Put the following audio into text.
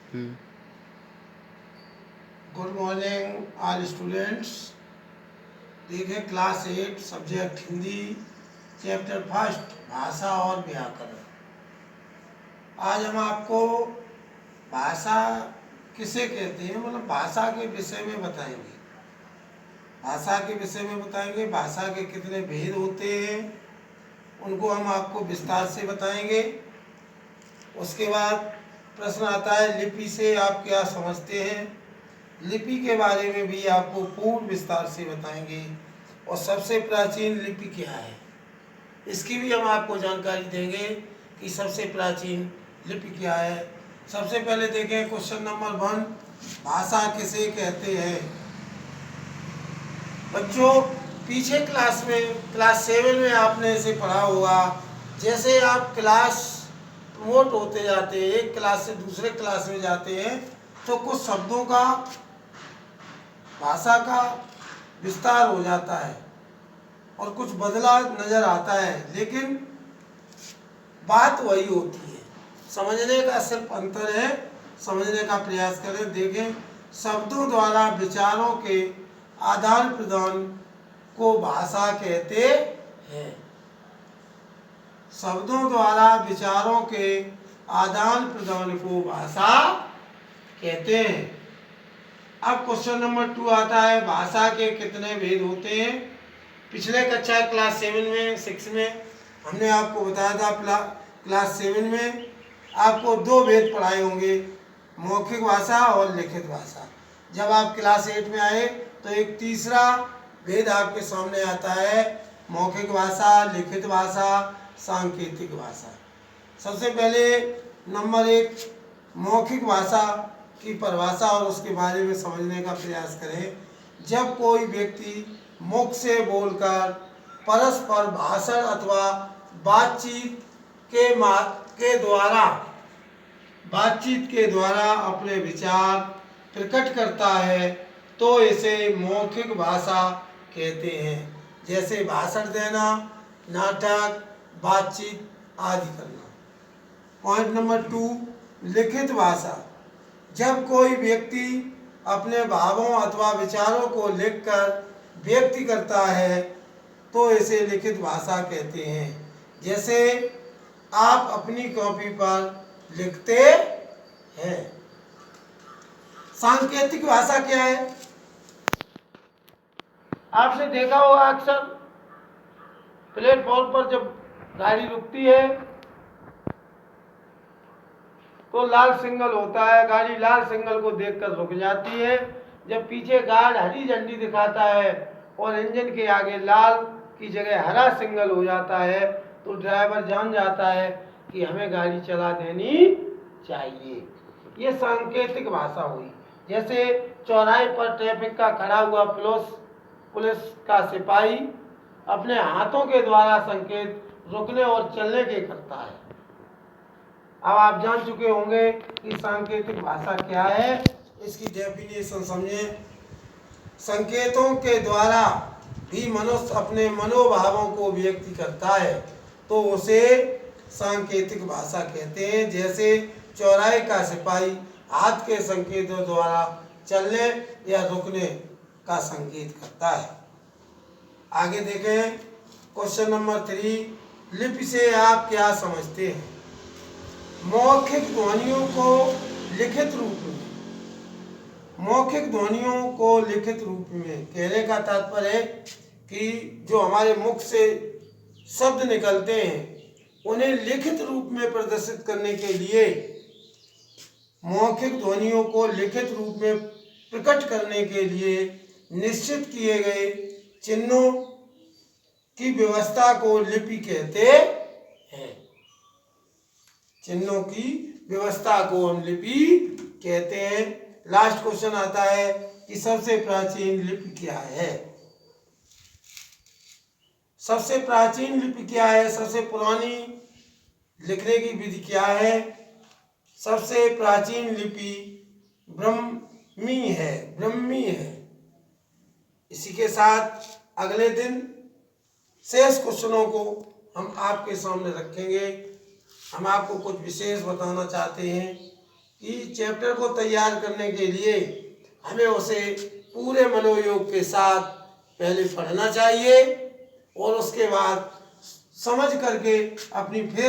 Good morning all students. देखें class 8 subject Hindi chapter first भाषा और व्याकरण। आज हम आपको भाषा किसे कहते हैं मतलब भाषा के विषय में बताएंगे। भाषा के विषय में बताएंगे, भाषा के कितने भेद होते हैं उनको हम आपको विस्तार से बताएंगे। उसके बाद प्रश्न आता है लिपि से आप क्या समझते हैं। लिपि के बारे में भी आपको पूर्ण विस्तार से बताएंगे और सबसे प्राचीन लिपि क्या है इसकी भी हम आपको जानकारी देंगे कि सबसे प्राचीन लिपि क्या है। सबसे पहले देखें क्वेश्चन नंबर 1, भाषा किसे कहते हैं। बच्चों पीछे क्लास 7 में आपने इसे पढ़ा होगा। जैसे आप क्लास प्रमोट होते जाते हैं, एक क्लास से दूसरे क्लास में जाते हैं तो कुछ शब्दों का भाषा का विस्तार हो जाता है और कुछ बदलाव नजर आता है, लेकिन बात वही होती है। समझने का सिर्फ अंतर है, समझने का प्रयास करें। देखें शब्दों द्वारा विचारों के आदान प्रदान को भाषा कहते हैं। शब्दों द्वारा विचारों के आदान प्रदान को भाषा कहते हैं। अब क्वेश्चन नंबर 2 आता है भाषा के कितने भेद होते हैं। पिछले कक्षा क्लास 6 में हमने आपको बताया था क्लास 7 में आपको 2 भेद पढ़ाए होंगे, मौखिक भाषा और लिखित भाषा। जब आप क्लास 8 में आए तो एक तीसरा भेद आपके सामने आता है, मौखिक भाषा, लिखित भाषा, सांकेतिक भाषा। सबसे पहले नंबर 1 मौखिक भाषा की परिभाषा और उसके बारे में समझने का प्रयास करें। जब कोई व्यक्ति मुख से बोलकर परस्पर भाषण अथवा बातचीत के द्वारा अपने विचार प्रकट करता है तो इसे मौखिक भाषा कहते हैं। जैसे भाषण देना, नाटक, बातचीत आदि करना। पॉइंट नंबर 2 लिखित भाषा। जब कोई व्यक्ति अपने भावों अथवा विचारों को लिखकर व्यक्त करता है तो इसे लिखित भाषा कहते हैं। जैसे आप अपनी कॉपी पर लिखते हैं। सांकेतिक भाषा क्या है? आपने देखा होगा अक्सर प्लेटफॉर्म पर जब गाड़ी रुकती है तो लाल सिग्नल होता है, गाड़ी लाल सिग्नल को देखकर रुक जाती है। जब पीछे गार्ड हरी झंडी दिखाता है और इंजन के आगे लाल की जगह हरा सिग्नल हो जाता है तो ड्राइवर जान जाता है कि हमें गाड़ी चला देनी चाहिए। ये सांकेतिक भाषा हुई। जैसे चौराहे पर ट्रैफिक का खड़ा हुआ पुलिस का सिपाही अपने हाथों के द्वारा संकेत रुकने और चलने के करता है। अब आप जान चुके होंगे कि सांकेतिक भाषा क्या है, इसकी डेफिनेशन समझें। संकेतों के द्वारा भी मनुष्य अपने मनोभावों को व्यक्त करता है तो उसे सांकेतिक भाषा कहते हैं। जैसे चौराहे का सिपाही हाथ के संकेतों द्वारा चलने या रुकने का संकेत करता है। आगे देखें क्वेश्चन नंबर 3, लिपि से आप क्या समझते हैं। मौखिक ध्वनियों को लिखित रूप में, मौखिक ध्वनियों को लिखित रूप में कहने का तात्पर्य है कि जो हमारे मुख से शब्द निकलते हैं उन्हें लिखित रूप में प्रदर्शित करने के लिए मौखिक ध्वनियों को लिखित रूप में प्रकट करने के लिए निश्चित किए गए चिन्हों की व्यवस्था को लिपि कहते हैं। चिन्हों की व्यवस्था को हम लिपि कहते हैं। लास्ट क्वेश्चन आता है कि सबसे प्राचीन लिपि क्या है। सबसे प्राचीन लिपि क्या है, सबसे पुरानी लिखने की विधि क्या है। सबसे प्राचीन लिपि ब्राह्मी है। इसी के साथ अगले दिन शेष क्वेश्चनों को हम आपके सामने रखेंगे। हम आपको कुछ विशेष बताना चाहते हैं कि चैप्टर को तैयार करने के लिए हमें उसे पूरे मनोयोग के साथ पहले पढ़ना चाहिए और उसके बाद समझ करके अपनी फिर